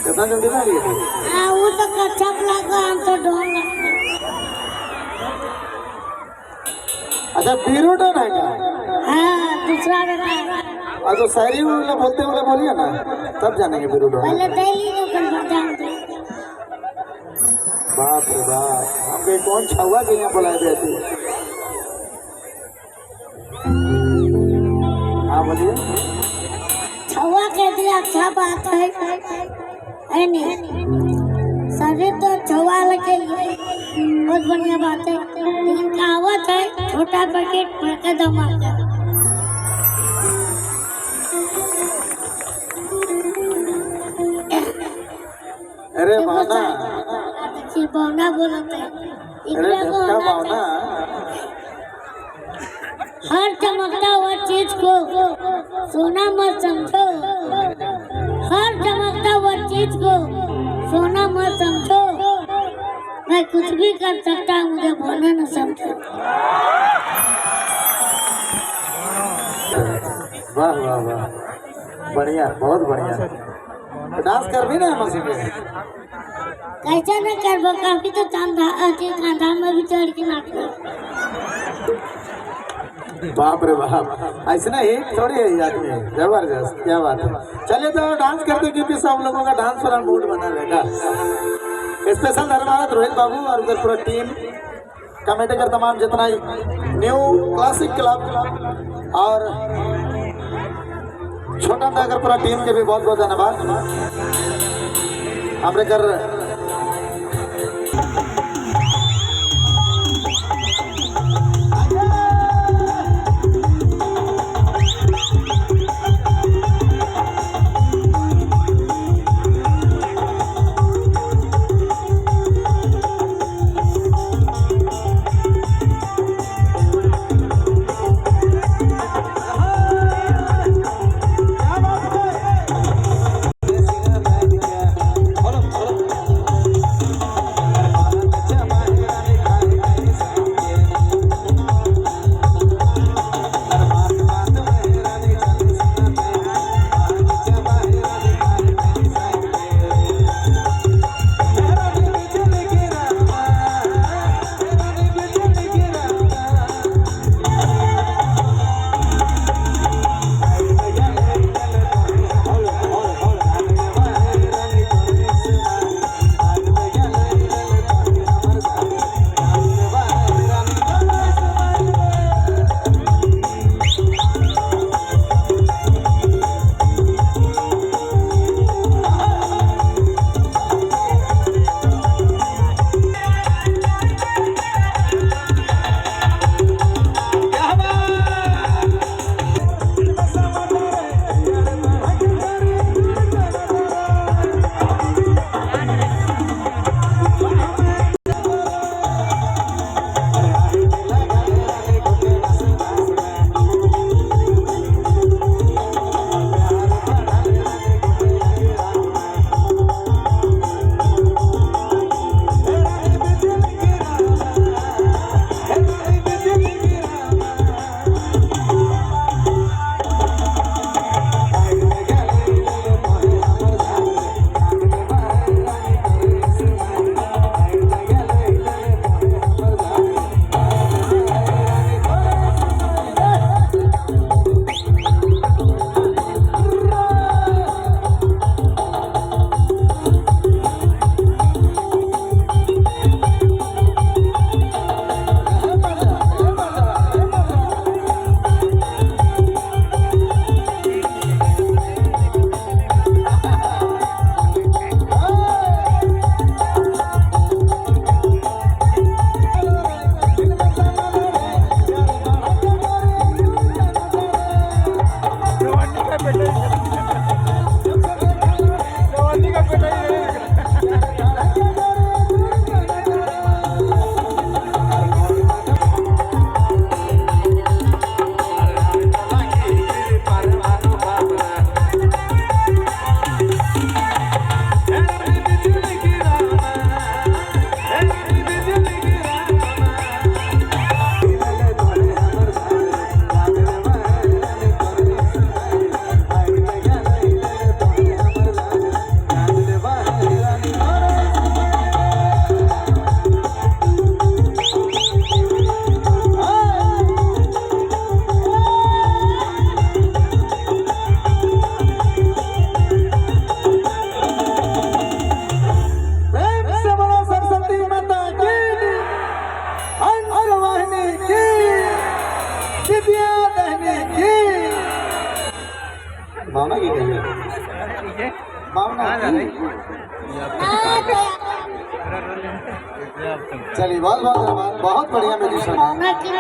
कितना जल्दी ना लिए थे? हाँ वो तो कच्चप लगा हम तो ढोल लगा। अच्छा बीरूटन है क्या? हाँ दूसरा बेटा। तो शायरी वाला बोलते वाला बोलिए ना तब जानेंगे बीरूटन। पहले दिल्ली में कर बजाते। बाप रे बाप, हमको कौन छुआ के यहाँ बुलाए थे ऐसे? हाँ बोलिए। छुआ के दिया अच्छा बात है नहीं? सभी तो छुआ लगे बहुत बढ़िया बात है, लेकिन कहावत है छोटा पैकेट बड़का धमाका। अरे बाना, देखिए बौना बोलते हैं। अरे ढक्का बाना। हर चमकता हुआ चीज को सोना मत समझो, हर चमकता हुआ चीज को सोना मत समझो। मैं कुछ भी कर सकता हूँ, मुझे बोलना न समझो। वाह वाह वाह, बढ़िया, बहुत बढ़िया। डांस कर भी ना मशीन में? कैसा न करबो, काफी तो कांधा में भी चढ़ के नाचो। बाप रे बाप, ऐसे ना ही थोड़ी है आदमी, जबरदस्त, क्या बात है। चलिए तो डांस करते क्योंकि सब लोगों का डांस वाला मूड बना रहेगा। स्पेशल धन्यवाद रोहित बाबू और उधर पूरा टीम, कमेटी का तमाम जितना न्यू क्लासिक क्लब और छोटा नगर पूरा टीम के भी बहुत बहुत धन्यवाद। हमने कर गई भावना चलिए बहुत बहुत धन्यवाद बहुत बढ़िया म्यूजिशियन है भावना की